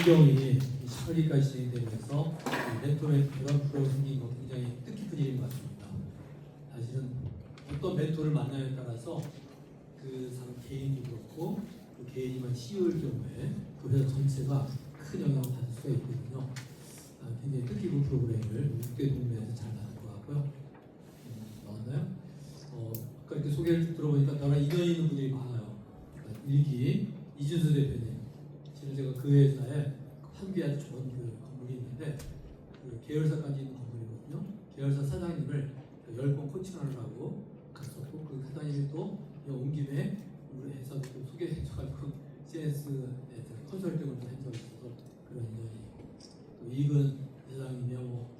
일정이 18일까지 진행되면서 멘토 결합프로 생긴 거 굉장히 뜻깊은 일인 것 같습니다. 사실은 어떤 멘토를 만나냐에 따라서 그 사람 개인도 그렇고 그 개인이만 CEO일 경우에 그 회사 전체가 큰 영향을 받을 수가 있거든요. 굉장히 뜻깊은 프로그램을 국대 동네에서 잘 나갈 것 같고요. 나왔나요? 아까 이렇게 소개를 쭉 들어보니까 나랑 인연이 있는 분들이 많아요. 그러니까 일기 이준수 대표님, 지금 제가 그 회사에 한개 아주 좋은 그 건물이 있는데 그 계열사까지 있는 건물이거든요. 계열사 사장님을 10번 코칭하느라고 갔었고 그 사장님이 또 온 김에 우리 회사도 좀 소개해줘가지고 CNS에 컨설팅을 한 적이 있어서 그런 인연이 있고 또 이근 회장님이야 뭐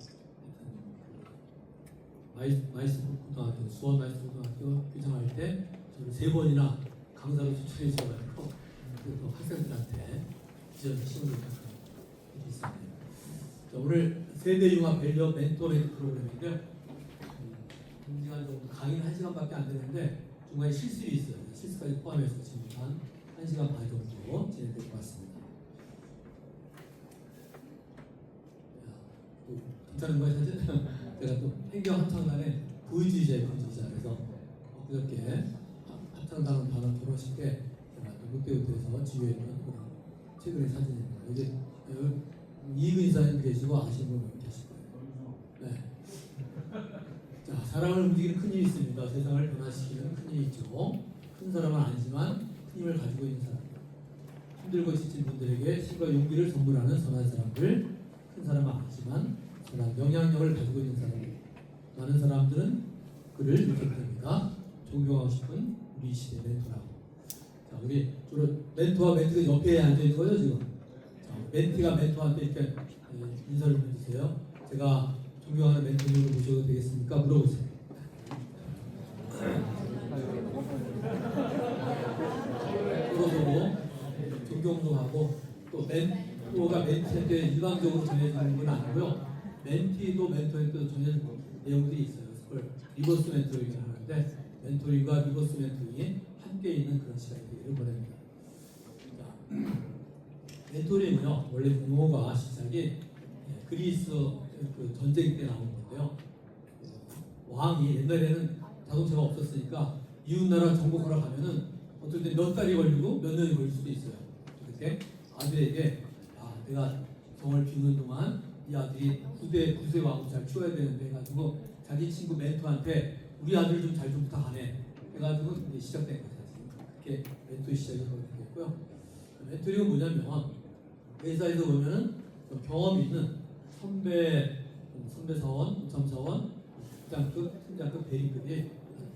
마이스 고등학교 수원 마이스 고등학교 교장할 때 저를 3번이나 강사로 추천해 주셔가지고 또 학생들한테 비전을 심어줬던 그런 일이 있습니다. 오늘 세대융합 밸류 멘토 프로그램인데요. 시간 정도 강의는 1시간밖에 안 되는데 중간에 실습이 있어요. 실습까지 포함해서 지금 한 1시간 반 정도 진행될 것 같습니다. 괜찮은 거예요 사실? 제가 또 행정 합창단에 부의주의자예요. 그래서 그저께 합창단은 단원 결혼식 때 제가 롯데호텔에서 지휘했던 최근의 사진입니다. 이제 이근 이사님 계시고 아시는 분 계실 거예요. 네. 자, 사람을 움직이는 큰 힘이 있습니다. 세상을 변화시키는 큰 힘이 있죠. 큰 사람은 아니지만 큰 힘을 가지고 있는 사람. 힘들고 지친 분들에게 힘과 용기를 선물하는 선한 사람들. 큰 사람은 아니지만 선한 영향력을 가지고 있는 사람들. 많은 사람들은 그를 이렇게 부릅니다. 존경하고 싶은 우리 시대 멘토라고. 자, 우리 주로 멘토와 멘티가 옆에 앉아 있는 거죠 지금. 자, 멘티가 멘토한테 이렇게 인사를 해주세요. 제가 존경하는 멘토님을 모셔도 되겠습니까? 물어보세요. 물어보고 존경도 하고 또 멘토가 멘티한테 일방적으로 전해지는 건 아니고요. 멘티도 멘토한테 전해질 내용들이 있어요. 그걸 리버스 멘토링을 하는데 멘토링과 리버스 멘토링이 함께 있는 그런 시간이 되기를 바랍니다. 멘토링은요 원래 용어가 시작이 그리스 그 전쟁 때 나온 건데요. 왕이 옛날에는 자동차가 없었으니까 이웃나라 정복하러 가면은 어떨 때 몇 달이 걸리고 몇 년이 걸릴 수도 있어요. 그때 아들에게 내가 정을 비우는 동안 이 아들이 구세 왕을 잘 키워야 되는데 해가지고 자기 친구 멘토한테 우리 아들 좀 잘 좀 부탁하네 해가지고 이제 시작된 거죠. 그렇게 멘토의 시작이 됐고요. 멘토링은 뭐냐면 회사에서 보면은 경험이 있는 선배 사원, 우참사원, 부장급, 팀장급, 대리급이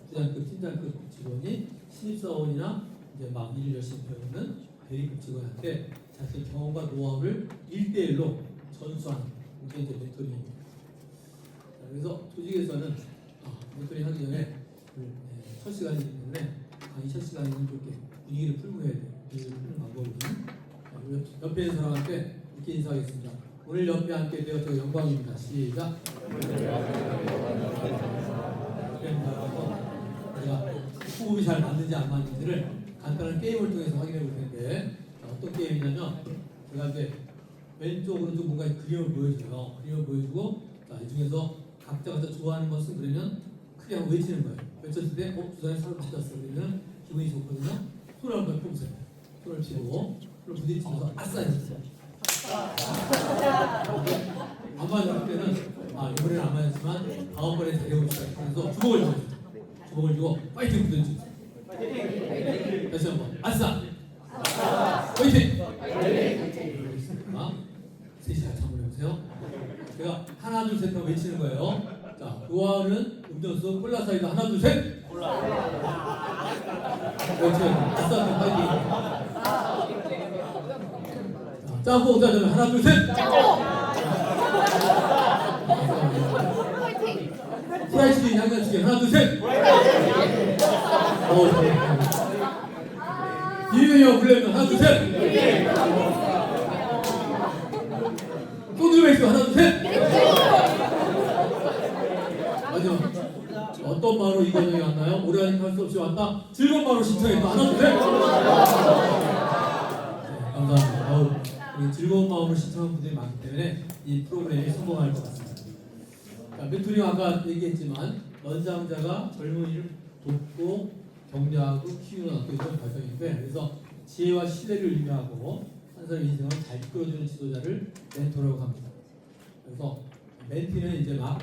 부장급, 팀장급 직원이 신입사원이나 이제 막 일을 열심히 배우는 대리급 직원한테 자신의 경험과 노하우를 1대1로 전수하는 게 이제 멘토링입니다. 그래서 조직에서는 멘토링 하기 전에 첫 시간이기 때문에 강의 첫 시간에는 이렇게 분위기를 풀고 해야 돼요. 분위기를 푸는 방법은 옆에 있는 사람한테 이렇게 인사하겠습니다. 오늘 옆에 함께 되어서 영광입니다. 시작. 제가 호흡이 잘 맞는지 안 맞는지를 간단한 게임을 통해서 확인해 볼 텐데 어떤 게임이냐면 제가 이제 왼쪽 오른쪽 뭔가 그림을 보여줘요. 그림을 보여주고 이 중에서 각자가 좋아하는 것은 그러면 크게 한번 외치는 거예요. 외쳤을 때 두 사람이 서로 맞았어. 그러면 기분이 좋거든요. 손을 한번 펴보세요. 손을 펴고 손을 부딪히면서 아싸 해주세요. 안 맞을 때는 이번에는 안 맞았지만 다음번에 잘해봅시다. 그래서 주먹을 쥐고 파이팅 부딪히세요. 다시 한번 아싸 파이팅. 셋이 같이 한번 해보세요. 제가 하나 둘 셋 하고 외치는 거예요. 자, 좋아하는 음료수 콜라 사이다 하나 둘 셋. 콜라. 그렇죠. 아싸 파이팅. 짬뽕 짜장면 하나 둘 셋. 짬뽕. 프라이치킨 양념치킨 하나 둘 셋. 비빔면 블랙면 하나 둘 셋. 소주베이스 하나 둘 셋. 마지막 어떤 마로 이 과정이 왔나요? 오래 하니까 할 수 없이 왔다. 즐거운 마로 신청했다. 하나 둘 셋. 감사합니다. 즐거운 마음으로 신청한 분들이 많기 때문에 이 프로그램이 성공할 것 같습니다. 자, 멘토링 아까 얘기했지만 연장자가 젊은이를 돕고 격려하고 키우는 어떤 그런 과정인데, 그래서 지혜와 신뢰를 의미하고 한 사람의 인생을 잘 이끌어주는 지도자를 멘토라고 합니다. 그래서 멘티는 이제 막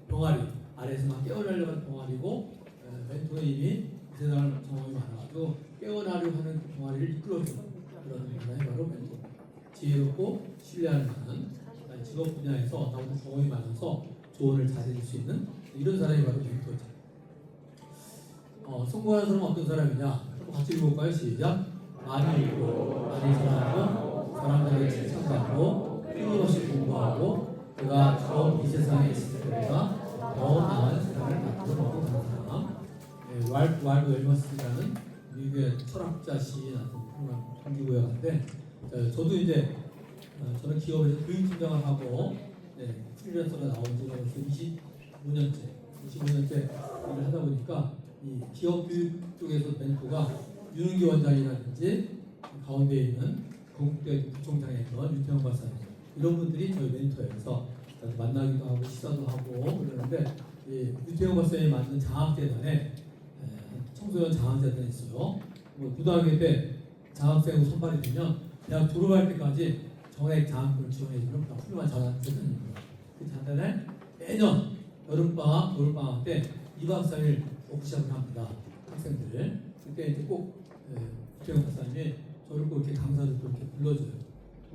병아리 아래에서 막 깨어나려고 하는 병아리고, 멘토는 이미 이 세상을 경험이 많아가지고 깨어나려고 하는 병아리를 이끌어주는 그런 분야이 바로 멘토. 지혜롭고 신뢰할 만한 직업 분야에서 나보다 경험이 많아서 조언을 잘해줄 수 있는 이런 사람이 바로 멘토죠. 성공하는 사람은 어떤 사람이냐? 한번 같이 읽어볼까요? 시작. 많이 읽고 많이 사랑하고 사람들에게 칭찬받고 끊임없이 공부하고 그가 처음 이 세상에 있을 때보다 더 나은 세상을 만들어 가는 사람. 왈도 웰머스라는 미국의 철학자 시인 같은 동기부여가인데, 저도 이제 저는 기업에서 교육팀장을 하고 프리랜서가 나온 지가 벌써 25년째 일을 하다 보니까 이 기업 교육 쪽에서 멘토가 윤은기 원장이라든지 가운데 있는 건국대 부총장이었던 유태영 박사님, 이런 분들이 저희 멘토여서 만나기도 하고 식사도 하고 그러는데, 이 유태영 박사님이 만든 장학재단에 청소년 장학재단이 있어요. 고등학교 때 장학생으로 선발이 되면 대학 졸업할 때까지 정액 장학금을 지원해주는 훌륭한 장학재단입니다. 그 재단에 매년 여름방학, 겨울방학 때 2박 3일 워크숍을 합니다. 학생들. 그때 이제 꼭 유태영 박사님이 저를 꼭 이렇게 강사를 또 이렇게 불러줘요.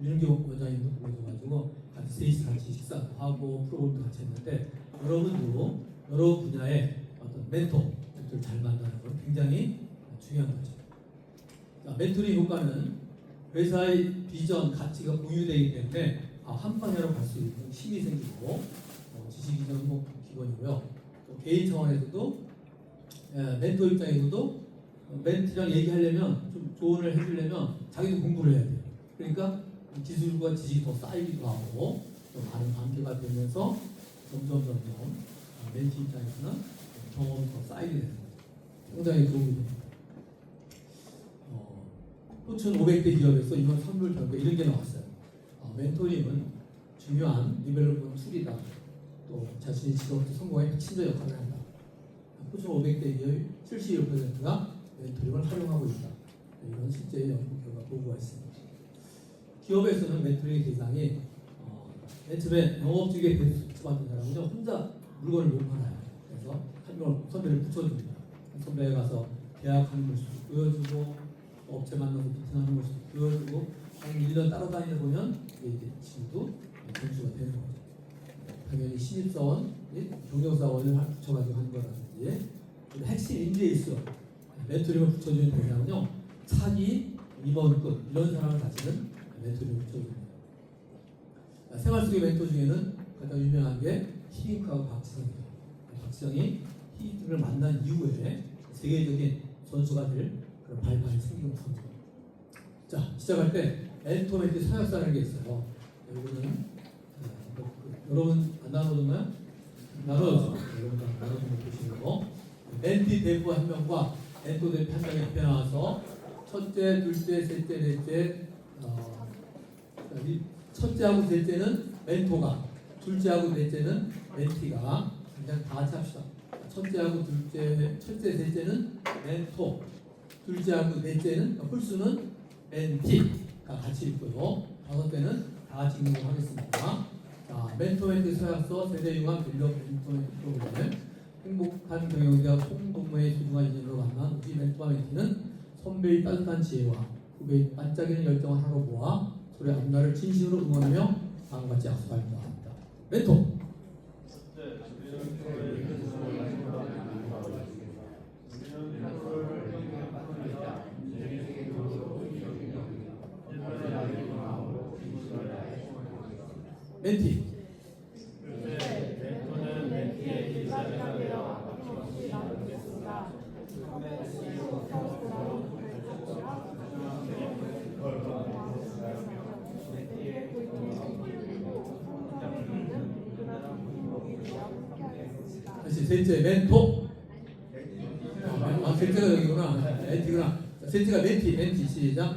윤은기 원장님도 불러줘가지고 같이 셋이서 같이 식사도 하고 프로그램도 같이 했는데, 여러분도 여러 분야의 어떤 멘토를 잘 만나는 건 굉장히 중요한 거죠. 자, 멘토링 효과는 회사의 비전, 가치가 공유되기 때문에 한 방향으로 갈 수 있는 힘이 생기고, 지식이 뭐 기본이고요. 또 개인 차원에서도 멘토 입장에서도 멘티랑 얘기하려면, 좀 조언을 해주려면 자기도 공부를 해야 돼요. 그러니까 기술과 지식이 더 쌓이기도 하고 또 많은 관계가 되면서 점점 멘티 입장에서는 경험이 더 쌓이게 되는 거죠. 상당히 도움이 됩니다. 포춘 500대 기업에서 이번 선물 결과 이런 게 나왔어요. 멘토링은 중요한 리벨로먼트 툴이다. 또 자신의 직업에서 성공에 핵심적 역할을 한다. 포춘 500대 기업의 71%가 멘토링을 활용하고 있다. 이런 실제 연구 결과 보고가 있습니다. 기업에서는 멘토링의 대상이 맨 처음에 영업직에 배수받은 사람은요, 혼자 물건을 못 팔아요. 그래서 한 명 선배를 붙여줍니다. 선배에 가서 계약하는 모습도 보여주고, 업체 만나서 미팅하는 모습도 보여주고, 한 1년 따라다니다 보면 이제 친구도 점수가 되는 거죠. 당연히 신입사원, 경영사원을 붙여가지고 하는 거라든지, 핵심 인재일수 멘토링을 붙여주는 대상은요, 차기, 임원급 이런 사람을 가지는 멘토링을 붙여줍니다. 생활 속의 멘토 중에는 가장 유명한 게 히딩크하고 박지성입니다. 박지성이 히딩크를 만난 이후에 세계적인 선수가 될 그런 발판이 생긴 겁니다. 자, 시작할 때 멘토멘티 서약서라는 게 있어요. 이거는 여러분 안 나눠줬나요? 나눠줬죠. 여러분 나눠주면 보시고, 멘티 대부 한 명과 멘토 대표 한 명이 앞에 나와서 첫째, 둘째, 셋째, 넷째, 첫째하고 셋째는 멘토가, 둘째하고 넷째는 멘티가, 그냥 다 같이 합시다. 첫째하고 둘째, 첫째, 셋째는 멘토, 둘째하고 넷째는 홀수는 멘티가 같이 있고요. 다섯째는 다 같이 읽는 거 하겠습니다. 자, 멘토멘티 서약서 세대융합 인력 멘토멘티 프로그램. 행복한 경영자 홍동무의 소중한 인연으로 만난 우리 멘토와 멘티는 선배의 따뜻한 지혜와 후배의 반짝이는 열정을 하루 보아 서로의 앞날을 진심으로 응원하며 다음과 같이 약속합니다. 멘토. 멘티. 멘토는 멘티의 길사제가 되어 아낌없이 나누겠습니다. 다시 셋째 멘토. 셋째가 여기구나. 멘티구나. 셋째가 멘티 시작.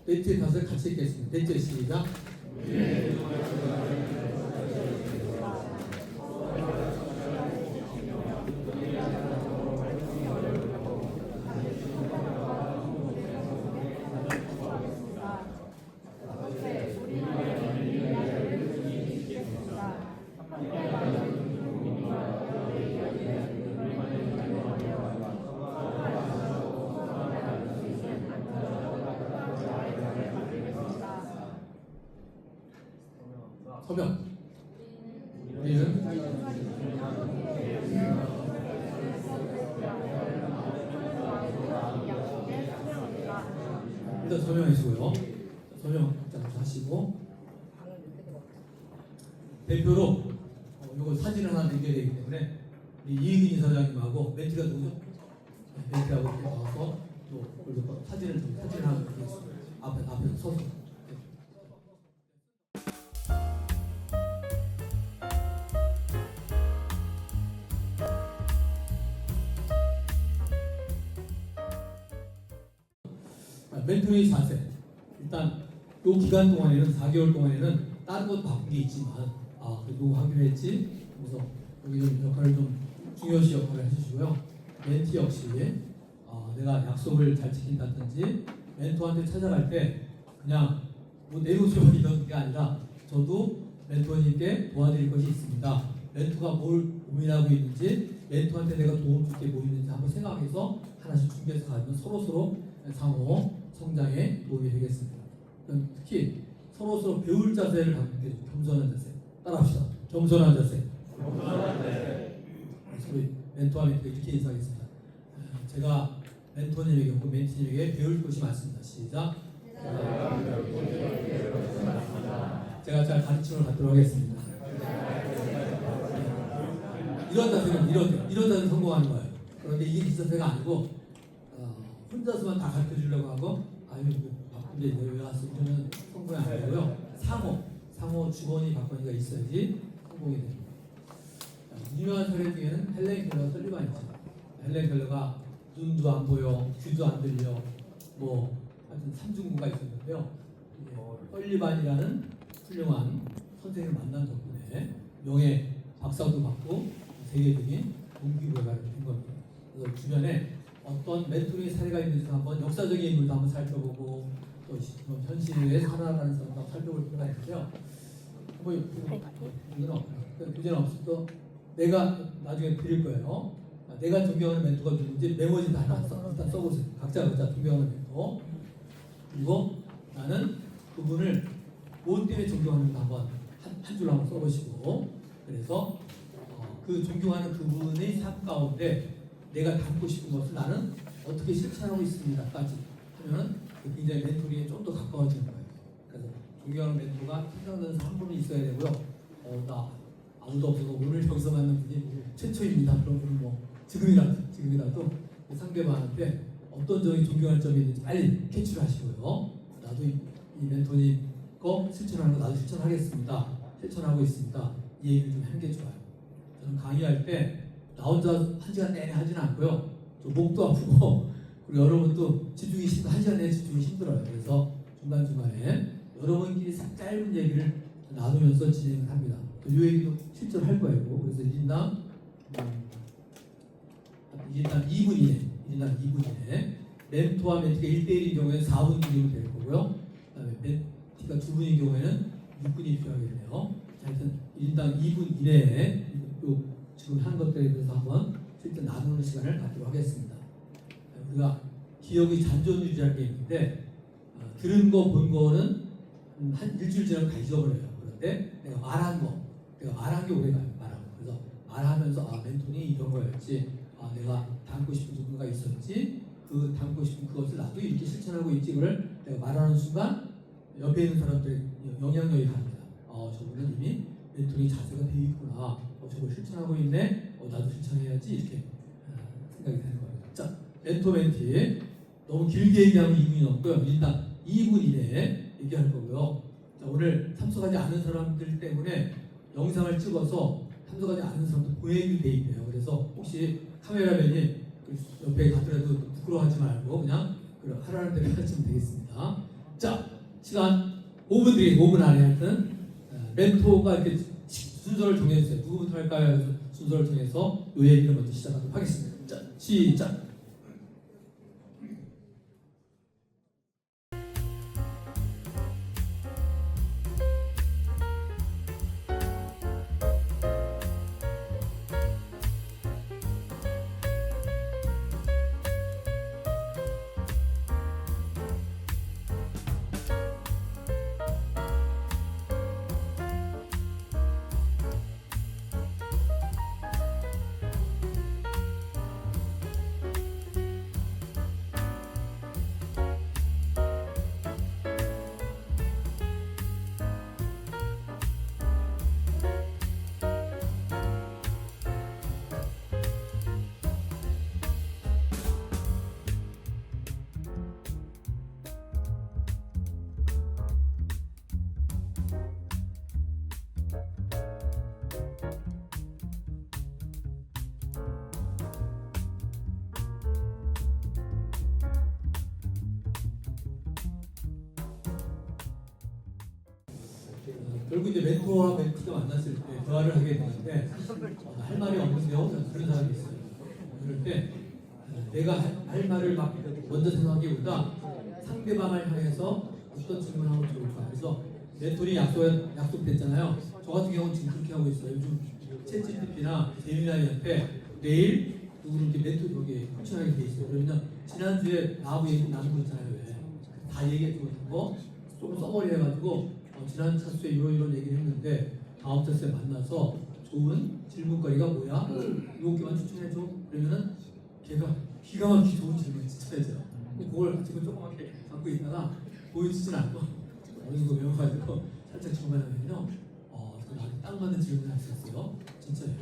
멘트의 탓을 같이 읽겠습니다. 멘트 시작. 서명. 우리는 일단 서명하시고요. 서명 하시고 대표로 이거 사진을 하나 남겨야 되기 때문에 우리 이은희 이사장님하고 멘트가 누구죠? 멘트하고 이렇게 나와서 또 사진을 하나 남기겠습니다. 앞에서 서서. 멘토의 자세. 일단 이 기간 동안에는 4개월 동안에는 다른 것도 바쁜 게 있지만 그래도 하기로 했지. 그래서 여기 좀 역할을 좀 중요시 역할을 해주시고요. 멘티 역시 내가 약속을 잘 지킨다든지 멘토한테 찾아갈 때 그냥 뭐 내놓으시오 이런 게 아니라 저도 멘토님께 도와드릴 것이 있습니다. 멘토가 뭘 고민하고 있는지 멘토한테 내가 도움 줄 게 뭐 있는지 한번 생각해서 하나씩 준비해서 가면 서로 상호 성장에 도움이 되겠습니다. 특히 서로 배울 자세를 갖는 게 겸손한 자세. 따라합시다. 겸손한 자세. 우리 멘토와 멘토 이렇게 인사하겠습니다. 제가 멘토님에게 혹은 멘티님에게 배울 것이 많습니다. 시작. 제가 잘 가르침을 받도록 하겠습니다. 이런 자세는 이런 자세는 성공하는 거예요. 그런데 이게 이 자세가 아니고 혼자서만 다 가르쳐 주려고 하고 바쁜데 왜 왔어? 이러면 성공이 안 되고요. 상호 주거니 받거니가 있어야지 성공이 됩니다. 유명한 사례 중에는 헬렌 켈러 설리반이죠. 헬렌 켈러가 눈도 안 보여, 귀도 안 들려, 하여튼 삼중구가 있었는데요. 설리반이라는 훌륭한 선생님을 만난 덕분에 명예 박사도 받고 세계적인 동기부여가 된 겁니다. 그래서 주변에 어떤 멘토링의 사례가 있는지 한번 역사적인 인물도 한번 살펴보고 또 현실에 살아가는 사람도 한번 살펴볼 필요가 있는데요. 교재는 없어도 내가 나중에 드릴 거예요. 내가 존경하는 멘토가 누군지 메모지 다 일단 써보세요. 각자 존경하는 멘토. 그리고 나는 그분을 뭐 때문에 존경하는가 한번 한 줄로 한번 써보시고 그래서 그 존경하는 그분의 삶 가운데 내가 담고 싶은 것을 나는 어떻게 실천하고 있습니다까지 하면 굉장히 멘토링에 좀 더 가까워지는 거예요. 그래서 존경하는 멘토가 생각나는 사람 한 분이 있어야 되고요. 나 아무도 없어서 오늘 여기서 만난 분이 최초입니다. 그런 분은 지금이라도 상대방한테 어떤 점이 존경할 점이 있는지 빨리 캐치를 하시고요. 나도 이 멘토님 거 실천하는 거 나도 실천하겠습니다. 실천하고 있습니다. 이 얘기를 좀 하는 게 좋아요. 저는 강의할 때 나 혼자 1시간 내내 하지는 않고요. 좀 목도 아프고 그리고 여러분도 집중이 1시간 내내 집중이 힘들어요. 그래서 중간중간에 여러분끼리 짧은 얘기를 나누면서 진행을 합니다. 이 얘기도 실제로 할 거예요. 그래서 1인당 2분 이내 멘토와 멘티가 1대1인 경우에는 4분 정도 될 거고요. 그다음에 멘티가 2분인 경우에는 6분이 필요하겠네요. 하여튼 1인당 2분 이내에 또 지금 한 것들에 대해서 한번 실제 나누는 시간을 갖도록 하겠습니다. 우리가 기억의 잔존 유지할 게 있는데 들은 거 본 거는 한 일주일 지나면 다 잊어버려요. 그런데 내가 말한 게 오래가요. 그래서 말하면서 멘토니 이런 거였지. 내가 담고 싶은 누군가 있었지. 그 담고 싶은 그것을 나도 이렇게 실천하고 있지. 그걸 내가 말하는 순간 옆에 있는 사람들의 영향력이 갑니다. 저분은 이미 멘토링 자세가 되어 있구나. 저걸 실천하고 있네. 나도 실천해야지. 이렇게 생각이 되는 거예요. 자, 멘토 멘티 너무 길게 얘기하면 2분이 넘고요. 일단 2분 이내에 얘기할 거고요. 자, 오늘 참석하지 않은 사람들 때문에 영상을 찍어서 참석하지 않은 사람들 보내기로 돼 있대요. 그래서 혹시 카메라맨이 옆에 가더라도 부끄러워하지 말고 그냥 하라는 대로 하시면 되겠습니다. 자, 시간 5분 뒤에 5분 안에 하여튼 멘토가 이렇게 순서를 정해주세요. 누구부터 할까요? 그래서 순서를 정해서 요 얘기를 먼저 시작하도록 하겠습니다. 자, 시작. 결국 이제 멘토와 멘티가 만났을 때 대화를 하게 되는데 할 말이 없는데요. 그런 사람이 있어요. 그럴 때 내가 할 말을 막 먼저 생각하기보다 상대방을 향해서 어떤 질문을 하면 좋을까. 그래서 멘토리 약속됐잖아요. 저 같은 경우는 지금 그렇게 하고 있어요. 요즘 챗GPT나 제미나이한테 내일 누구를 이렇게 멘토 여기 코칭하게 돼 있어요. 그러면 지난주에 나하고 얘기 나눈 거 있잖아요. 왜? 다 얘기했던 거 조금 써머리 해가지고 지난 차수에 이런 얘기를 했는데 다음 차수에 만나서 좋은 질문거리가 뭐야? 7개만 추천해줘. 그러면은 걔가 기가 막히게 좋은 질문을 추천해줘요. 그걸 지금 조그맣게 갖고 있다가 보여주진 않고 어느 정도 외워가지고 살짝 질문하면요 나한테 딱 맞는 질문을 할 수 있어요. 진짜예요.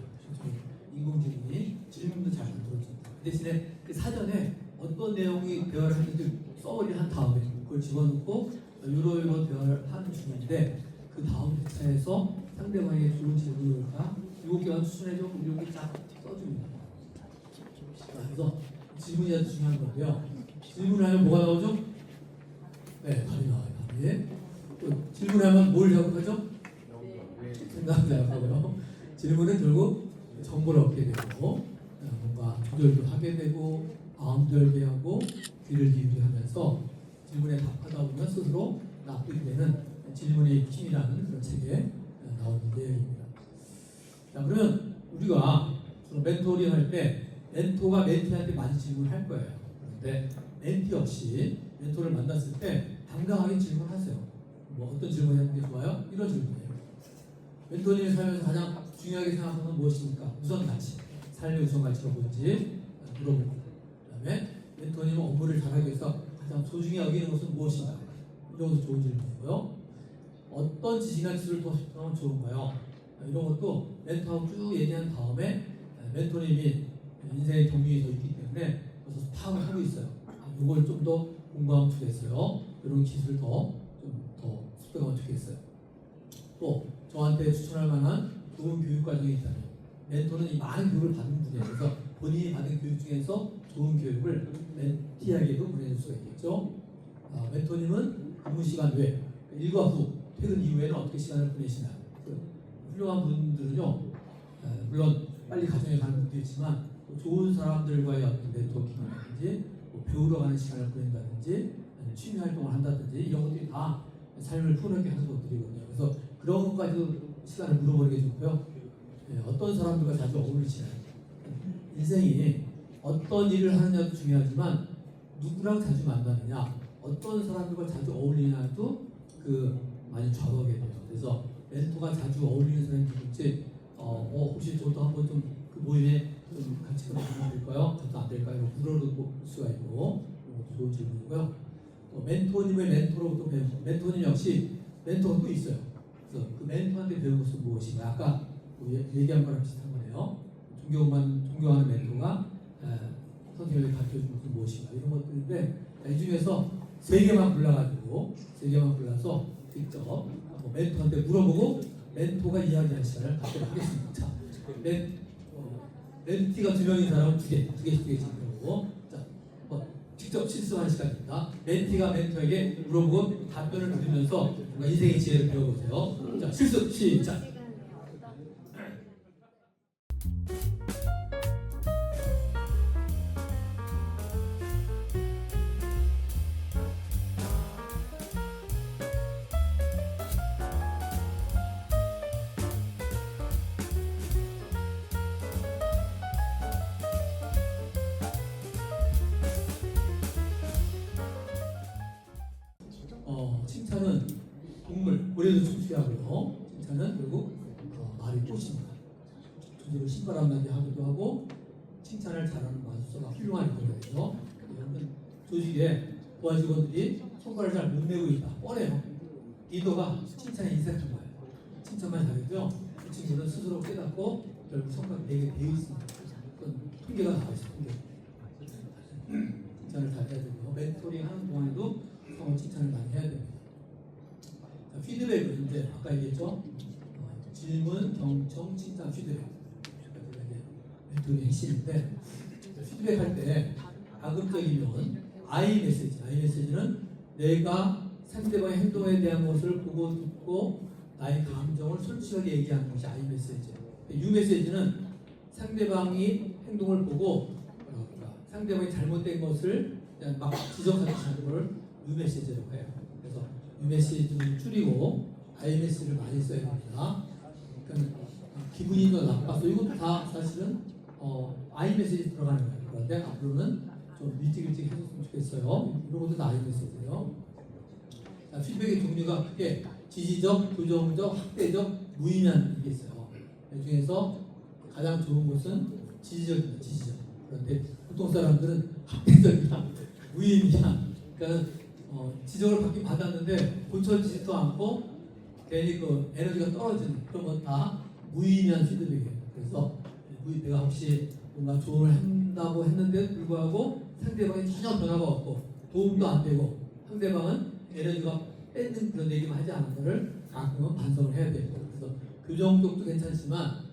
인공지능이 질문도 잘 만들어줍니다. 그 대신에 그 사전에 어떤 내용이 대화를 하는지 써머리를 한 다음에 그걸 집어넣고 이런 대화를 하는 중인데 그 다음 회차에서 상대방에게 좋은 질문을까 7개만 추천해줘. 이렇게 쫙 써줍니다. 그래서 질문이 아주 중요한 건데요. 질문을 하면 뭐가 나오죠? 네, 답이 나와요. 답이. 또 질문하면 뭘 작업하죠? 생각을 작업하고요. 질문은 결국 정보를 얻게 되고 뭔가 조절도 하게 되고 마음도 열게 하고 귀를 기울게 하면서 질문에 답하다 보면 스스로 납득이 되는 질문의 힘이라는 그런 책에 나오는 내용입니다. 자, 그러면 우리가 멘토링 할 때 멘토가 멘티한테 많이 질문할 거예요. 그런데 멘티 없이 멘토를 만났을 때 당당하게 질문하세요. 뭐 어떤 질문을 하는 게 좋아요? 이런 질문이에요. 멘토님이 살면서 가장 중요하게 생각하는 건 무엇입니까? 우선 가치. 삶의 우선 가치가 뭔지 물어보고 그다음에 멘토님은 업무를 잘하기 위해서 가장 소중히 여기는 것은 무엇인가? 이런 것도 좋은 질문이고요. 어떤 지식이나 기술을 더 접하면 좋은가요? 이런 것도 멘토하고 쭉 얘기한 다음에 멘토님이 인생의 경륜이 더 있기 때문에 그래서 파악을 하고 있어요. 이걸 좀 더 공부하면 좋겠어요. 이런 기술을 좀 더 습득하면 좋겠어요. 또 저한테 추천할 만한 좋은 교육 과정이 있다면 멘토는 이 많은 교육을 받은 분이에요. 그래서 본인이 받은 교육 중에서 좋은 교육을 멘티에게도 보내줄 수가 있겠죠. 멘토님은 근무 시간 외 일과 후 퇴근 이후에는 어떻게 시간을 보내시나요? 훌륭한 분들은요 물론 빨리 가정에 가는 분도 있지만 좋은 사람들과의 어떤 네트워킹이라든지 배우러 가는 시간을 보낸다든지 아니면 취미 활동을 한다든지 이런 것들이 다 삶을 풍요롭게 하는 것들이거든요. 그래서 그런 것까지도 시간을 물어버리게 좋고요. 어떤 사람들과 자주 어울리시나요? 인생이 어떤 일을 하느냐도 중요하지만 누구랑 자주 만나느냐, 어떤 사람들과 자주 어울리냐도 많이 좌우하게 돼요. 그래서 멘토가 자주 어울리는 사람이 누군지 혹시 저도 한번 좀 그 모임에 좀 같이 가면 될까요? 저도 안 될까요? 물어볼 수가 있고 좋은 질문이고요. 또 멘토님의 멘토로부터 배운 멘토님 역시 멘토가 또 있어요. 그래서 그 멘토한테 배운 것은 무엇인가? 아까 얘기한 거랑 비슷한 거네요. 존경하는 멘토가 선생님에게 가르쳐준 것은 무엇인가? 이런 것들인데 이 중에서 3개만 골라서 직접 멘토한테 물어보고 멘토가 이야기할 시간을 갖도록 하겠습니다. 자, 멘티가 2명인 사람은 2개씩 물어보고 자, 직접 실습하는 시간입니다. 멘티가 멘토에게 물어보고 답변을 들으면서 뭔가 인생의 지혜를 배워보세요. 자, 실습 시작. 칭찬은 동물, 고래도 춤추게 하고요. 칭찬은 결국 말이 꽃입니다. 조직을 신바람나게 하기도 하고 칭찬을 잘하는 마술사가 훌륭한 거예요. 여러분 조직에 부하 직원들이 성과를 잘 못 내고 있다. 뻔해요. 리더가 칭찬에 인색한 거예요. 칭찬만 잘해도요. 그 친구는 스스로 깨닫고 결국 성과를 내게 되어 있습니다. 그건 통계가 나와 있어요. 통계. 칭찬을 잘 해야 되고요. 멘토링 하는 동안에도 성원 칭찬을 많이 해야 됩니다. 자, 피드백은 이제 아까 얘기했죠. 질문, 경청, 칭찬, 피드백. 멘토링의 핵심인데 피드백할 때 가급적이면 I 메시지는 내가 상대방의 행동에 대한 것을 보고 듣고 나의 감정을 솔직하게 얘기하는 것이 I 메시지. U 메시지는 상대방이 행동을 보고 상대방이 잘못된 것을 그냥 막 지적하지 않는 걸 U 메시지라고 해요. 그래서 U 메시지는 줄이고 I 메시지를 많이 써야 됩니다. 그러니까 기분이 더 나빠서 이것도 다 사실은 I 메시지 들어가는 거예요. 그런데 앞으로는 좀 일찍 해줬으면 좋겠어요. 이런 것도 다 I 메시지예요. 자, 피드백의 종류가 크게 지지적, 교정적, 확대적, 무의미한 게 있어요. 이 중에서 가장 좋은 것은 지지적입니다. 지지적. 그런데 보통 사람들은 확대적이나 무의미나, 그러니까 지적을 받긴 받았는데 고쳐지지도 않고 괜히 그 에너지가 떨어지는 그런 건 다 무의미한 피드백이에요. 그래서 내가 혹시 뭔가 조언을 한다고 했는데 불구하고 상대방이 전혀 변화가 없고 도움도 안 되고 상대방은 에너지가 뺏는 그런 얘기만 하지 않은 거를 가끔은 반성을 해야 됩니다. 그래서 교정적도 괜찮지만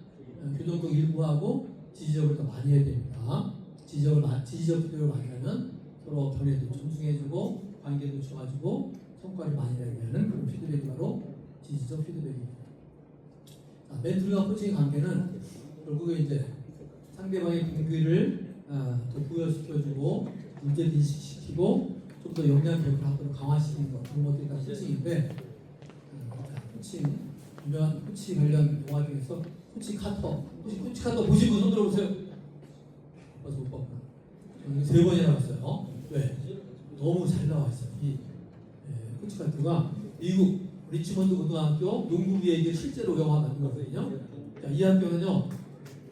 교정적 일부하고 지지적을 더 많이 해야 됩니다. 지지적 피드백을 많이 하면 서로 견해도 존중해주고 관계도 좋아지고 성과를 많이 내게 하는 그런 피드백이 바로 지지적 피드백입니다. 자, 멘토링과 코칭의 관계는 결국에 이제 상대방의 동기를 더 부여시켜주고 문제 인식시키고 좀 더 역량 교육을 하도록 강화시키는 것 그런 것들이 다 코칭인데 코칭 유명한 코치 관련 영화 중에서 코치 카터 혹시 코치 카터 보신 분 손 들어보세요. 벌써 못 봤구나. 저는 3번이나 봤어요. 왜? 너무 잘 나와 있어요. 이 코치 카터가 미국 리치먼드 고등학교 농구부 얘기를 실제로 영화 만든 거거든요. 자, 이 학교는요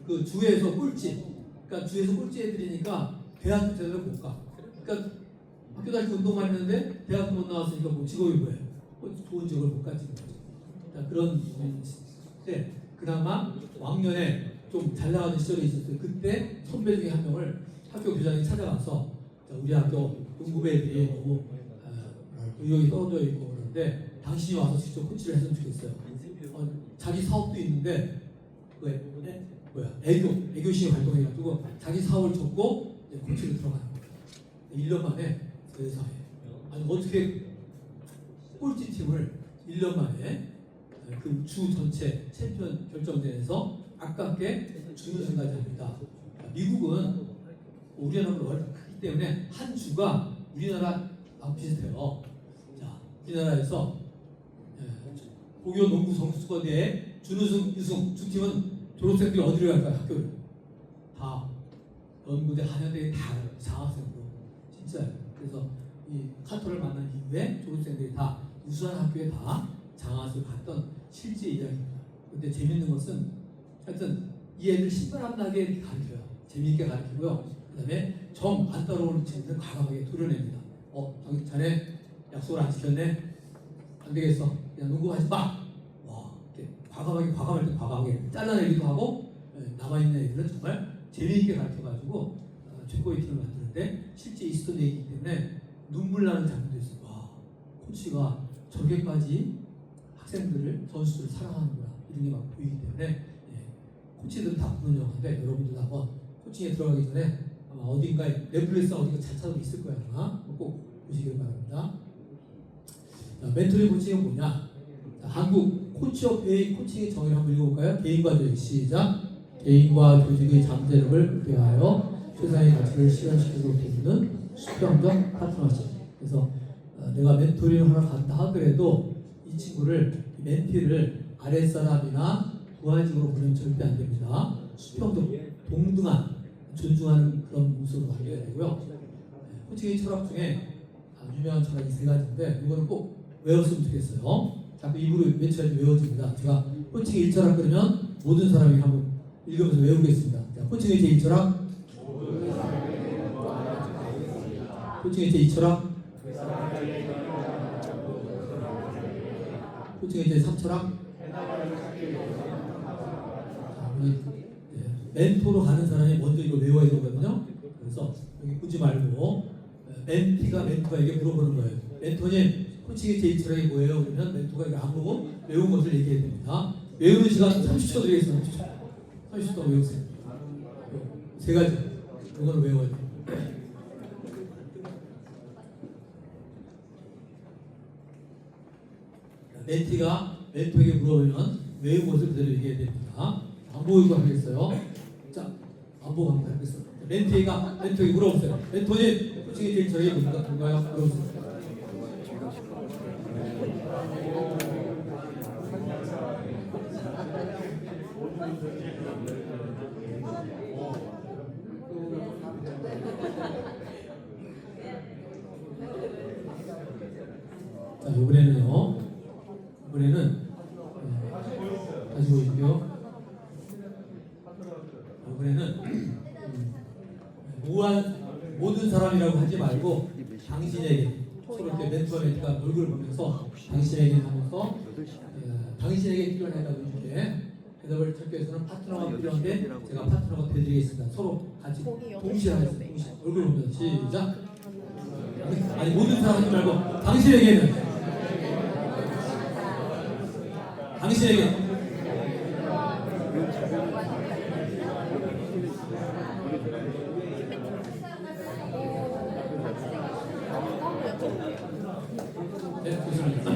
그 주에서 꼴찌, 그러니까 주에서 꼴찌 애들이니까 대학교 제대로 못 가. 그러니까 학교 다닐 때 운동만 했는데 대학교 못 나왔으니까 뭐 직업이 뭐예요? 좋은 직업을 못 가지고. 자, 그런 때 그나마 왕년에 좀 잘 나가는 시절이 있었어요. 그때 선배 중에 한 명을 학교 교장이 찾아가서 자, 우리 학교 농구부 애들이 너무 의욕이 떨어져 있고 그런데 당신이 와서 직접 코치를 했으면 좋겠어요. 자기 사업도 있는데 애교심이 발동해가지고 자기 사업을 접고 이제 코치를 들어가는 거예요. 1년 만에 세상에 아니 어떻게 꼴찌 팀을 1년 만에 그 주 전체 챔피언 결정전에서 아깝게 준우승까지 합니다. 미국은 우리나라보다 크기 때문에 한 주가 우리나라랑 비슷해요. 자, 우리나라에서 고교 농구 선수권대회 준우승, 유승 두 팀은 졸업생들이 어디로 갈까요? 학교를 다 연구대, 한양대 다 장학생으로 진짜요. 그래서 이 카토를 만난 이후에 졸업생들이 다 우수한 학교에 다 장학을 갔던 실제 이야기입니다. 근데 재밌는 것은 하여튼 이 애들 신발 안 나게 가르쳐요. 재미있게 가르치고요. 그 다음에 정 안 따라오는 친구들 과감하게 도려냅니다. 자네 약속을 안 지켰네? 안 되겠어. 그냥 농구하지 마. 와, 이렇게 과감하게 잘라내기도 하고 남아있는 애들은 정말 재미있게 가르쳐가지고 최고의 팀을 만드는데 실제 있었던 얘기이기 때문에 눈물 나는 장면도 있어요. 와, 코치가 저게까지 학생들을, 선수들을 사랑하는구나 이런 게 막 보이기 때문에 코치들은 다 보는 영화인데 여러분들도 한번 코칭에 들어가기 전에 아마 어딘가에 넷플릭스 어딘가 잘 찾아도 있을 거야 아마 꼭 보시길 바랍니다. 자, 멘토링 코칭은 뭐냐? 자, 한국 코치협회의 코칭의 정의를 한번 읽어볼까요? 개인과 조직 시작. 개인과 조직의 잠재력을 극대화하여 최상의 가치를 실현시키도록 돕는 수평적 파트너십. 그래서 내가 멘토링을 하러 간다 하더라도 이 친구를 멘티를 아랫사람이나 부하직으로 보내면 절대 안 됩니다. 수평적 동등한 존중하는 그런 모습으로 만들어야 되고요. 코칭의 철학 중에 유명한 철학이 세 가지인데 이거는 꼭 외웠으면 좋겠어요. 자꾸 입으로 외쳐야지 외워집니다. 제가 코칭의 1철학 그러면 모든 사람이 한번 읽으면서 외우겠습니다. 자, 코칭의 제1철학, 코칭의 제2철학, 코칭의 제3철학. 멘토로 가는 사람이 먼저 이거 외워야 되거든요. 그래서 여기 보지 말고 멘티가 멘토에게 물어보는 거예요. 멘토님, 코칭의 제1철학이 뭐예요? 그러면 멘토가 이거 안 보고 외운 것을 얘기해야 됩니다. 외우는 시간 30초 드리겠습니다. 30초 외우세요. 세 가지. 이거는 외워야 돼요. 멘티가 멘토에게 물어보면 외운 것을 그대로 얘기해야 됩니다. 안 보이고 하겠어요. 자, 안 보고 한번 하겠어요. 멘티가 멘토에게 물어보세요. 멘토님, 코칭의 제1철학이 뭔가요? 물어보세요. 자, 이번에는 다시 보여줄게요. 이번에는 모든 사람이라고 하지 말고 당신에게 서로 이렇게 멘토가 얼굴을 보면서 당신에게 하면서 당신에게 필요한 해답을 줄게. 해답을 찾기 위해서는 파트너가 필요한데 제가 파트너가 되드리겠습니다. 서로 같이 동시에 하겠습니다. 동시에 얼굴 보면서 시작. 아니 모든 사람 하지 말고 당신에게는 네, 좋습니다.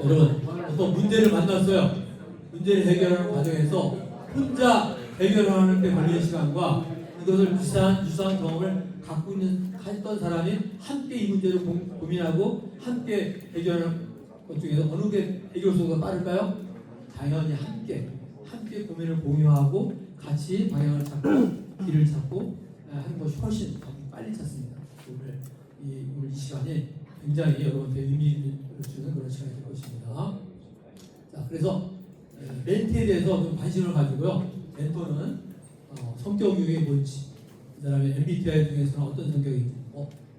여러분, 어떤 문제를 만났어요. 문제를 해결하는 과정에서 혼자 해결하는 데 걸리는 시간과 이것을 유사한 경험을 갖고 했던 사람이 함께 이 문제를 고민하고 함께 해결하는 것 중에서 어느 게 해결소가 빠를까요? 당연히 함께 고민을 공유하고 같이 방향을 찾고 길을 찾고 하는 것이 훨씬 빨리 찾습니다. 오늘 이 시간이 굉장히 여러분한테 의미를 주는 그런 시간이 될 것입니다. 자, 그래서 멘티에 대해서 좀 관심을 가지고요. 멘토는 성격 유형이 뭔지, 그 다음에 MBTI 중에서는 어떤 성격인지,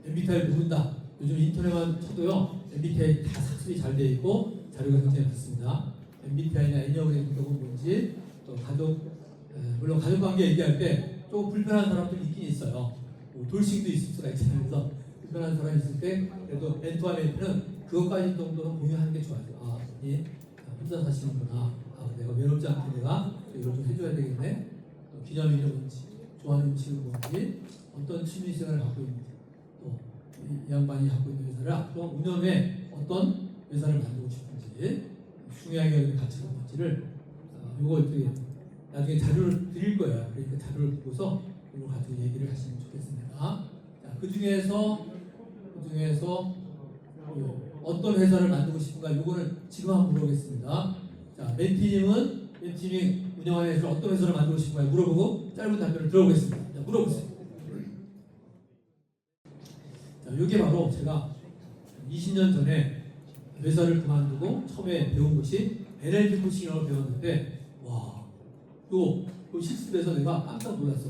MBTI를 모른다. 요즘 인터넷만 쳐도요, MBTI 다 학습이 잘 되어 있고 자료가 굉장히 많습니다. MBTI나 애니어그램 성격은 뭔지, 또 물론 가족관계 얘기할 때 조금 불편한 사람도 있긴 있어요. 돌싱도 있을 수가 있잖아요. 그래서 불편한 사람이 있을 때 그래도 멘토와 멘티는 그것까지 정도는 공유하는 게 좋아요. 혼자 사시는구나. 내가 외롭지 않게 내가 이걸 좀 해줘야 되겠네. 기념일이 뭔지, 좋아하는 음식은 뭔지, 어떤 취미생활을 갖고 있는지, 또 이 양반이 갖고 있는 회사를 앞으로 5년 후에 어떤 회사를 만들고 싶은지, 중요하게 여기는 가치가 뭔지를 이거 나중에 자료를 드릴 거예요. 그러니까 자료를 보고서 이걸 가지고 얘기를 하시면 좋겠습니다. 자, 그 중에서 어떤 회사를 만들고 싶은가? 이거는 지금 한번 물어보겠습니다. 자, 멘티님이 운영하는 회사를 어떤 회사를 만들고 싶은가 물어보고 짧은 답변을 들어보겠습니다. 자, 물어보세요. 자, 이게 바로 제가 20년 전에 회사를 그만두고 처음에 배운 것이 NLP 코칭이라고 배웠는데, 와, 또 실습에서 내가 깜짝 놀랐어.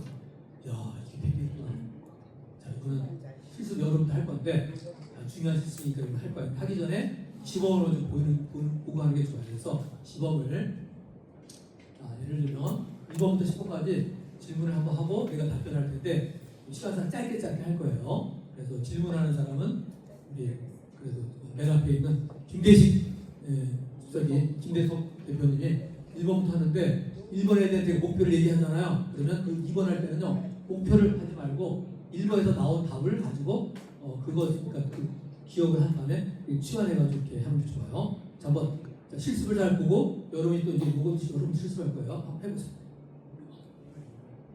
야, 이게 되겠구나. 자, 이거는 실습 여러분도 할 건데 중요한 실습이니까 이거 할 거예요. 하기 전에 시범으로 좀 보고 하는 게 좋아요. 그래서 시범을 예를 들면 1번부터 10번까지 질문을 한번 하고 내가 답변할 텐데 시간상 짧게 할 거예요. 그래서 질문하는 사람은 우리 그래도 맨 앞에 있는 김대식 김대석 대표님이 1번부터 하는데 1번에 대한 목표를 얘기하잖아요. 그러면 그 2번 할 때는요 목표를 하지 말고 1번에서 나온 답을 가지고 그 그러니까 그 기억을 한 다음에 취환해가지고 이렇게 하는 게 좋아요. 자, 한번 실습을 잘 보고 여러분이 또 이제 이거 여러분 실습할 거예요. 한번 해보세요.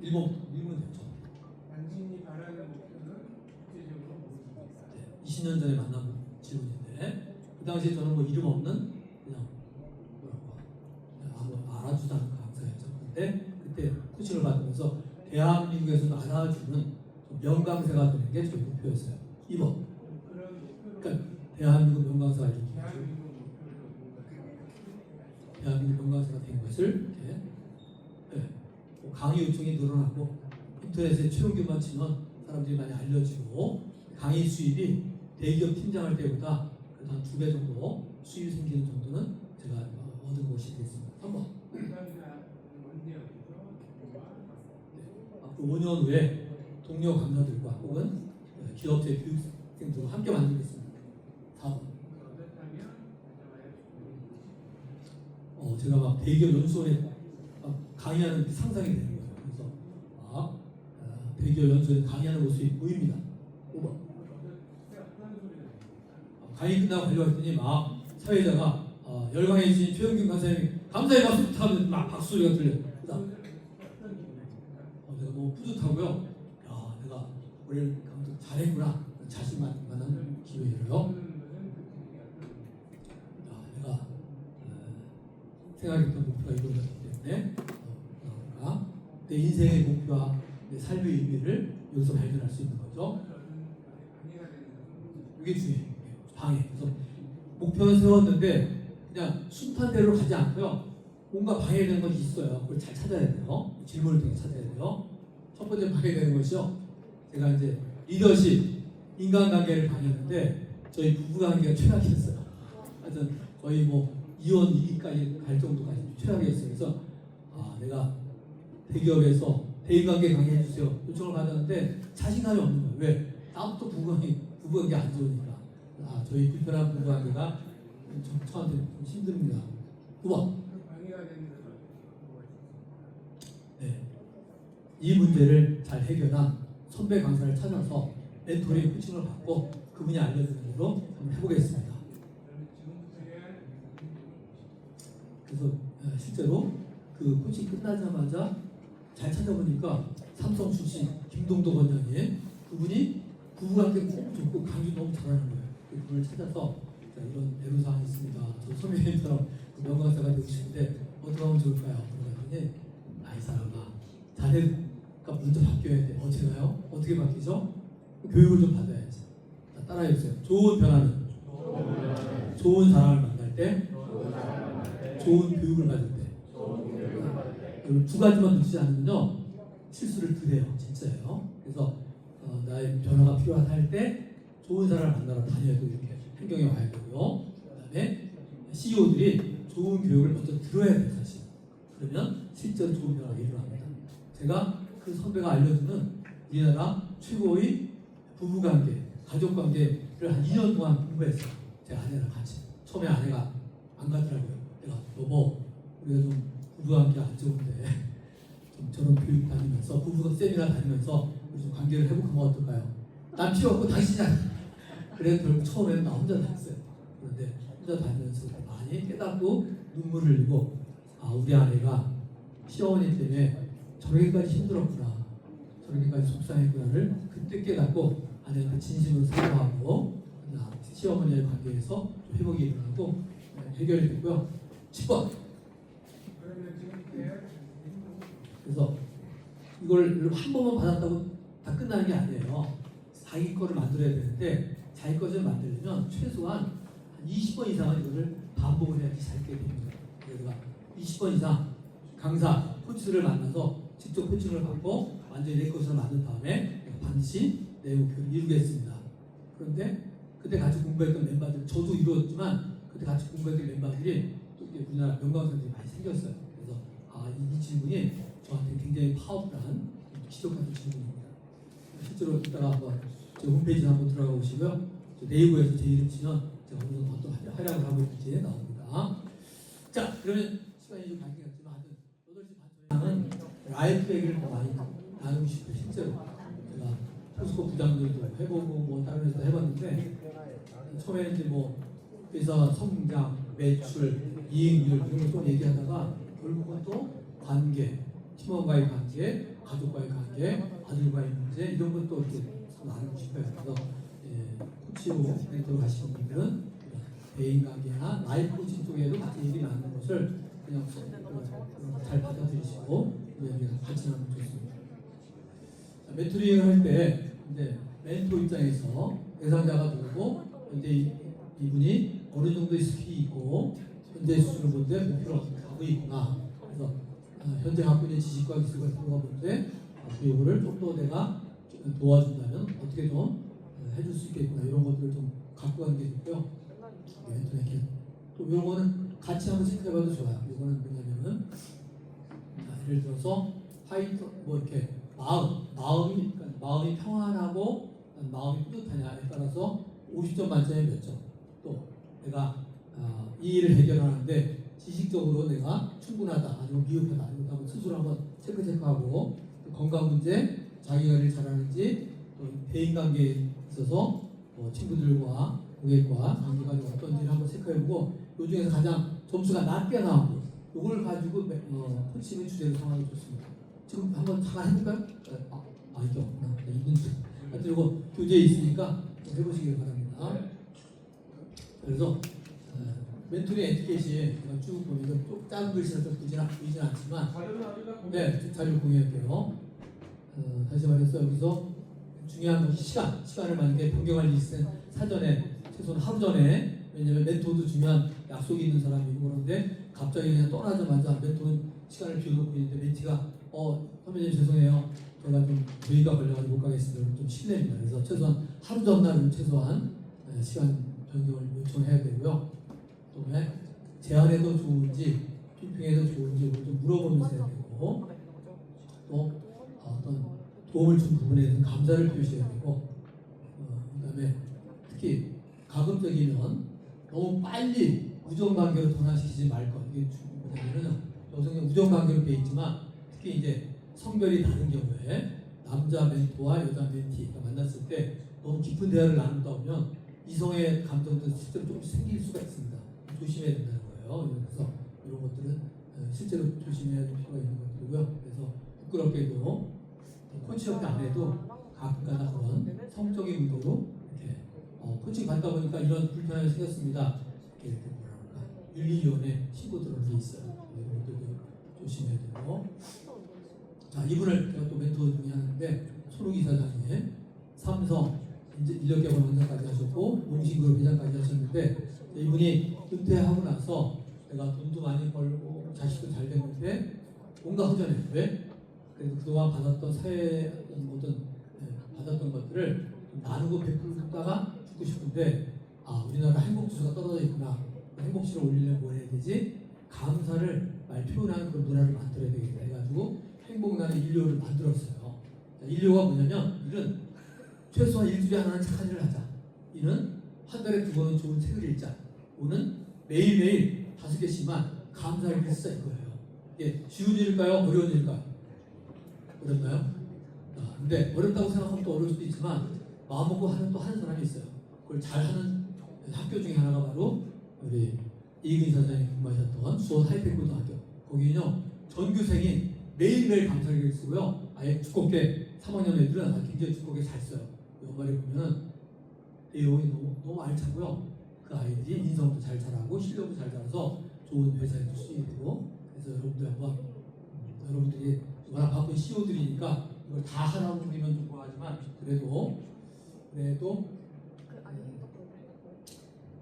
1번 되죠. 당신이 바라는 목표는 구체적으로 무엇입니까? 20년 전에 만난 질문인데 그 당시에 저는 뭐 이름 없는 그냥 뭐랄까 아무 알아주지 않는 강사였죠. 근데 그때 코칭을 받으면서 대한민국에서도 알아주는 명강사가 되는 게 저희 목표였어요. 2번. 그런 목표를 그러니까 대한민국 명강사가 이렇게 대한민국 목표를 뭔가 대한민국 명강사가 된 것을 이렇게 뭐 강의 요청이 늘어나고 인터넷에 최용규만 치면 사람들이 많이 알려지고 강의 수입이 대기업 팀장할 때보다 그래도 한 2배 정도 수입이 생기는 정도는 제가 얻은 것이 되겠습니다. 3번. 강사는 언제 어디서 앞으로 5년 후에 동료 강사들과 혹은 기업체 교육생들과 함께 만들겠습니다. 4번. 그렇다면 제가 막 대기업 연수원에 강의하는 게 상상이 되는 거예요. 그래서 대기업 연수원에 강의하는 모습이 보입니다. 5번. 강의 끝나고 가려고 했더니 막 사회자가 열강해 주신 최영균 강사님 감사의 박수 하면 막 박수 소리가 들려요. 내가 너무 뿌듯하고요. 야, 내가 올해 강도 잘했구나. 자신만만한 기회예요. 내가 생각했던 목표가 이루어졌기 때문에 내 인생의 목표와 내 삶의 의미를 여기서 발견할 수 있는 거죠. 이게 중요해요. 방해. 그래서 목표는 세웠는데 그냥 순탄대로 가지 않고요. 뭔가 방해되는 것이 있어요. 그걸 잘 찾아야 돼요. 질문을 통해 찾아야 돼요. 첫 번째 방해되는 것이요. 제가 이제 리더십, 인간관계를 방해했는데 저희 부부관계가 최악이었어요. 하여튼 거의 뭐 이혼 2기까지 갈 정도까지 최악이었어요. 그래서 내가 대기업에서 대인관계 강의해 주세요 요청을 받았는데 자신감이 없는 거예요. 왜? 나부터 부부관계 안 좋으니까. 저희 불편한 부부관계가 저한테 좀 힘듭니다. 9번. 네. 이 문제를 잘 해결한 선배 강사를 찾아서 멘토링 코칭을 받고 그분이 알려주는 대로 한번 해보겠습니다. 그래서 실제로 그 코칭 끝나자마자 잘 찾아보니까 삼성 출신 김동도 원장님 그분이 부부관계 너무 좋고 강의 너무 잘하는 거예요. 그분을 찾아서 이런 애로사항이 있습니다. 저 선배님처럼 명강사가 되고 싶은데 어떻게 하면 좋을까요? 그러더니 이 사람아 자네가 먼저 바뀌어야 돼. 제가요? 어떻게 바뀌죠? 교육을 좀 받아야지. 따라해주세요. 좋은 변화는 좋은 사람을 만날 때 좋은 교육을 받을 때 두 가지만 놓치지 않으면요 실수를 덜 해요. 진짜예요. 그래서 나의 변화가 필요하다 할 때 좋은 사람을 만나러 다녀야 되고 이렇게 환경에 와야 되고요. 그 다음에 CEO들이 좋은 교육을 먼저 들어야 돼요. 사실. 그러면 실제로 좋은 변화가 일어납니다. 제가 그 선배가 알려주는 우리나라 최고의 부부관계, 가족관계를 한 2년 동안 공부했어요. 제 아내랑 같이. 처음에 아내가 안 가더라고요. 내가 여보 우리가 좀 부부관계 안 좋은데 좀 저런 교육 다니면서 부부 세미나 다니면서 우리 좀 관계를 회복하면 어떨까요? 난 필요 없고 당신이야. 그래서 결국 처음에는 나 혼자 다녔어요. 그런데 혼자 다니면서 많이 깨닫고 눈물을 흘리고 우리 아내가 시어머니 때문에 저렇게까지 힘들었구나 저렇게까지 속상했구나를 그때 깨닫고 아내한테 진심으로 사과하고 시어머니의 관계에서 회복이 일어나고 해결이 됐고요. 10번. 그래서 이걸 한 번만 받았다고 다 끝나는 게 아니에요. 자기 거를 만들어야 되는데 자기 것을 만들려면 최소한 한 20번 이상은 이거를 반복을 해야지 잘 되게 됩니다. 그래서 20번 이상 강사, 코치를 만나서 직접 코칭을 받고 완전히 내 것으로 만든 다음에 반드시 내 목표를 이루겠습니다. 그런데 그때 같이 공부했던 멤버들, 저도 이루었지만 그때 같이 공부했던 멤버들이 또 우리나라 명강사들이 많이 생겼어요. 그래서 이 질문이 저한테 굉장히 파워풀한 기적 같은 질문입니다. 실제로 이따가 한번 제 홈페이지 한번 들어가 보시고요. 네이버에서 제 이름 치면 제가 오늘 어떤 활약을 하고 있는지 나옵니다. 자, 그러면 시간이 좀 밝긴 했지만 하여튼 8시 반 전에는 라이프 얘기를 더 많이 나누고 싶어요. 실제로 제가 포스코 부장들도 해보고 뭐 다른 회사도 해봤는데 처음에는 이제 뭐 회사 성장, 매출, 이익률 이런 걸 좀 얘기하다가 결국은 또 관계, 팀원과의 관계, 가족과의 관계, 아들과의 문제 이런 것도 이렇게 나누고 싶어요. 그래서 코치로 멘토로 가시는 분들은 대인 관계나 라이프 코칭 쪽에도 같이 얘기 나누는 것을 그냥 잘 받아들이시고 같이 나누면 좋습니다. 자, 멘토링을 할 때 이제 멘토 입장에서 대상자가 누구고 이제 이분이 어느 정도의 스킬이 있고 현재 수준을 볼 때 목표를 어떻게 하고 있구나. 그래서 현재 갖고 있는 지식과 기술 같은 거가 볼 때 이거를 좀 더 내가 도와준다면 어떻게 좀 해줄 수 있겠구나 이런 것들을 좀 갖고 가는 게 좋고요. 멘토링 또 이런 거는 같이 한번 체크해봐도 좋아요. 이거는 뭐냐면은 예를 들어서 화이트 뭐 이렇게 마음이 평안하고 마음이 뿌듯하냐에 따라서 50점 만점에 몇 점. 또 내가 이 일을 해결하는데 지식적으로 내가 충분하다 아니면 미흡하다 이것도 한번 스스로 한번 체크하고 또 건강 문제 자기관리를 잘하는지 또 대인관계에 있어서 친구들과 고객과 관계가 어떤지를 한번 체크해보고 이 중에서 가장 점수가 낮게 나오고 이걸 가지고 코칭의 주제로 삼아도 좋습니다. 지금 한번 잠깐 해볼까요? 이게 없구나. 이분 그리고 교재에 있으니까 좀 해보시길 바랍니다. 그래서 멘토링 에티켓이 쭉 보면 좀 작은 글씨는 좀 보이진 않지만 네, 자료 공유할게요. 다시 말해서 여기서 중요한 것이 시간을 만약에 변경할 일이 있으면 사전에 최소한 하루 전에 왜냐면 멘토도 중요한 약속이 있는 사람이고 그런데 갑자기 그냥 떠나자마자 멘토는 시간을 비워놓고 있는데 멘티가 선배님 죄송해요. 제가 좀 회의가 걸려가지고 못 가겠습니다. 좀 실례입니다. 그래서 최소한 하루 전날은 최소한 시간 변경을 요청해야 되고요. 또 제안해도 좋은지 피핑해도 좋은지 이걸 좀 물어보면서 해야 되고 또 어떤 도움을 준 부분에 대해서 감사를 표시해야 되고 그다음에 특히 가급적이면 너무 빨리 우정관계로 전환시키지 말 것. 이게 뭐냐면은 여성의 우정관계로 돼 있지만 특히 이제 성별이 다른 경우에 남자 멘토와 여자 멘티가 만났을 때 너무 깊은 대화를 나누다 보면 이성의 감정도 실제로 조금씩 생길 수가 있습니다. 조심해야 된다는 거예요. 그래서 이런 것들은 실제로 조심해야 될 필요가 있는 것들이고요. 그래서 부끄럽게도 코치 협회 안에도 가끔가다 그런 성적인 의도로 이렇게 코칭 받다 보니까 이런 불편함이 생겼습니다. 이렇게 뭐라 그럴까 윤리위원회 신고 들어온 게 있어요. 이런 것들도 조심해야 되고 자 이분을 제가 또 멘토 중에 하는데 손욱이 사장님 삼성 인력개발 원장까지 하셨고 농식그룹 회장까지 하셨는데 이분이 은퇴하고 나서 내가 돈도 많이 벌고 자식도 잘 됐는데 뭔가 허전해. 왜? 그래서 그동안 받았던 사회 모든 받았던 것들을 나누고 베풀다가 죽고 싶은데 우리나라 행복지수가 떨어져 있구나. 행복지수를 올리려면 뭘 해야 되지? 감사를 말 표현하는 그런 문화를 만들어야 되겠다 해가지고 행복나는 인류를 만들었어요. 인류가 뭐냐면 이는 최소한 일주일에 하나는 착한 일을 하자. 이는 한 달에 2번은 좋은 책을 읽자. 오는 매일매일 5개씩만 감사를 쓰자 이거예요. 이게 쉬운 일일까요? 어려운 일일까요? 어렵나요? 근데 어렵다고 생각하면 또 어려울 수도 있지만 마음먹고 하는 또 하는 사람이 있어요. 그걸 잘하는 학교 중에 하나가 바로 우리 이근희 사장님이 근무하셨던 수원 하이펙고등학교. 거기는요 전교생이 매일매일 감사를 쓰고요. 아예 두껍게 3학년 애들은 굉장히 두껍게 잘 써요. 연말에 보면은 내용이 너무 알차고요. 그 아이들이 인성도 잘 자라고 실력도 잘 자라서 좋은 회사에도 수익이 되고 그래서 여러분들 한번 여러분들이 워낙 바쁜 CEO들이니까 이걸 다 하라고 그러면 좀 뭐하지만 그래도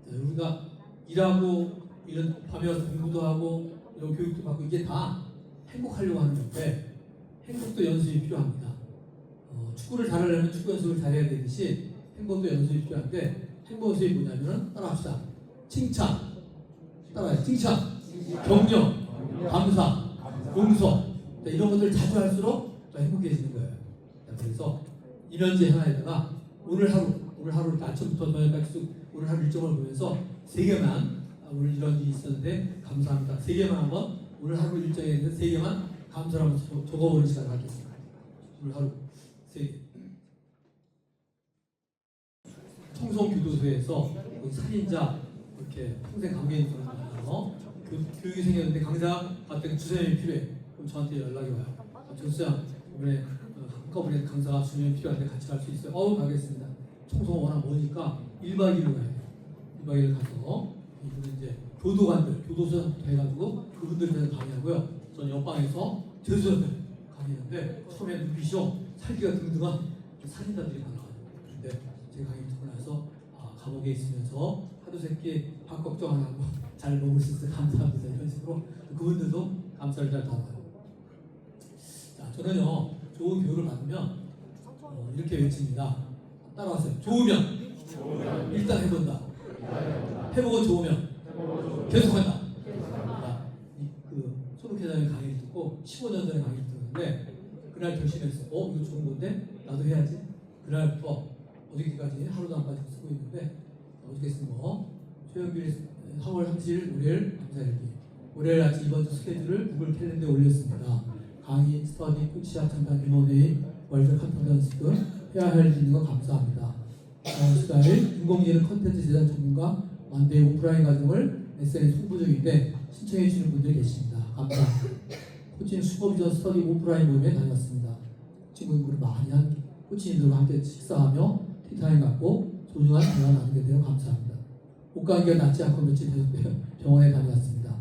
우리가 일하고 이런 하면 공부도 하고 이런 교육도 받고 이게 다 행복하려고 하는 건데 행복도 연습이 필요합니다. 축구를 잘하려면 축구 연습을 잘해야 되듯이 행복도 연습이 필요한데 행복 연습이 뭐냐면 따라합시다. 칭찬 따라해. 칭찬, 격려, 감사, 용서 이런 것들을 자주 할수록 더 행복해지는 거예요. 그래서 이면제 하나에다가 오늘 하루 아침부터 저녁까지 오늘 하루 일정을 보면서 3개만 오늘 이런 일이 있었는데 감사합니다. 3개만 한번 오늘 하루 일정에 있는 3개만 감사를 한번 적어보는 시간을 갖겠습니다. 오늘 하루 3개. 청송교도소에서 그 살인자 이렇게 평생 감옥에 있는 사람이라서 교육이 생겼는데 강사 갔더니 주사님이 필요해. 그럼 저한테 연락이 와요. 조수장 이번에 한꺼번에 강사가 주사님이 필요한데 같이 갈 수 있어요? 가겠습니다. 청소가 워낙 머니까 1박 2일로 가야 돼요. 1박 2일 가서 이분은 이제 교도관들, 교도소 해가지고 그분들 대해서 강의하고요. 저는 옆방에서 재수자들 강의하는데 처음에 눈빛이요 살기가 등등한 살인자들이 많아요. 근데 제 강의 듣고 나서 감옥에 있으면서 하루 세끼 밥 걱정 안 하고 잘 먹을 수 있어서 감사합니다. 이런 식으로 그분들도 감사를 잘 받아요. 자, 저는요 좋은 교육을 받으면 이렇게 외칩니다. 따라하세요. 좋으면 일단 해본다. 해보고 좋으면 계속한다. 그 손욱회장의 강의를 듣고 15년 전에 강의를 듣는데 그날 결심했어. 이거 좋은 건데 나도 해야지. 그날부터 어저께까지 하루도 안 빠지고 쓰고 있는데 어저께 쓴 거 최영필 3월 30일 월요일 감사일기 월요일 아침 이번 주 스케줄을 구글 캘린더에 올렸습니다. 강의, 스터디, 코치, 학창단, 임원회의, 월드 컨퍼런스 등 해야 할 일 있는 거 감사합니다. 14일 인공지능 컨텐츠 제작 전문가 만대의 오프라인 과정을 SNS 홍보 중인데 신청해 주시는 분들이 계십니다. 감사합니다. 코칭 슈퍼비전 스터디 오프라인 모임에 다녔습니다. 친구 인구를 많이 한 코치님들과 함께 식사하며 티타임 갖고 소중한 대화 나누게 되어 감사합니다. 옷감기가 낫지 않고 며칠 계속 병원에 다녀왔습니다.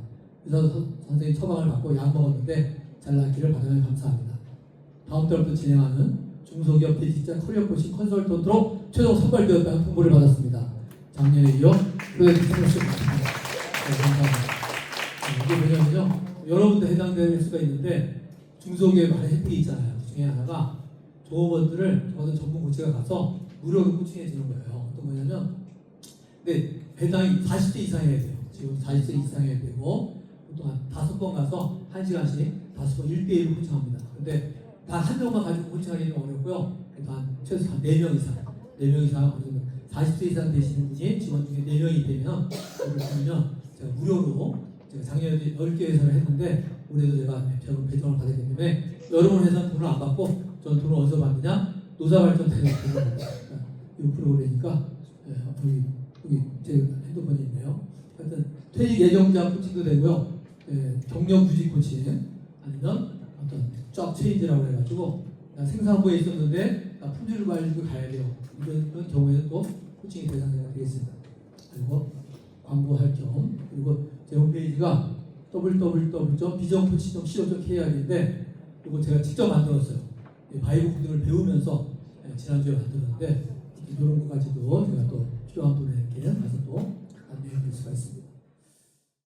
의사 선생님 처방을 받고 약 먹었는데 잘 낫기를 바라며 감사합니다. 다음 달부터 진행하는 중소기업 대직자 커리어 코칭 컨설턴트로 최종 선발되었다는 통보를 받았습니다. 작년에 이어 프로젝트 참여를 받았습니다. 감사합니다. 이게 뭐냐면요, 여러분도 해당될 수가 있는데 중소기업에 많은 혜택이 있잖아요. 그 중에 하나가 조업원들을 저같은 전문 코치가 가서 무료로 코칭해 주는 거예요. 어떤 거냐면, 근데 배당이 40대 이상이어야 돼요. 지금 40대 이상이어야 되고 보통 한 5번 가서 1시간씩 5번 1대1로 코칭합니다. 근데 단 한 명만 가지고 코칭하기는 어렵고요. 일단 최소 한 4명 이상, 4명 이상 40세 이상 되시는 분이 직원 중에 4명이 되면 그걸 보면 제가 무료로 제가 작년에 10개 회사를 했는데 올해도 제가 배정을 받았기 때문에 여러분 회사는 돈을 안 받고 저는 돈을 어디서 받느냐? 노사발전대에서 돈을 받습니다. 이 프로그램이니까 여기 제 핸드폰이 있네요. 하여튼 퇴직 예정자 코칭도 되고요. 경력 유지 코칭 아니면 어떤 쫙 체인지라고 해가지고 나 생산부에 있었는데 나 품질 관리도 가야 돼요. 이런 경우에는 또 코칭이 대상자가 되겠습니다. 그리고 광고할 점, 그리고 제 홈페이지가 www.비전코칭.co.kr인데 이거 제가 직접 만들었어요. 바이브 코딩을 배우면서 지난주에 만들었는데 이런 것까지도 제가 또 필요한 분에게 가서 또 안내해 드릴 수가 있습니다.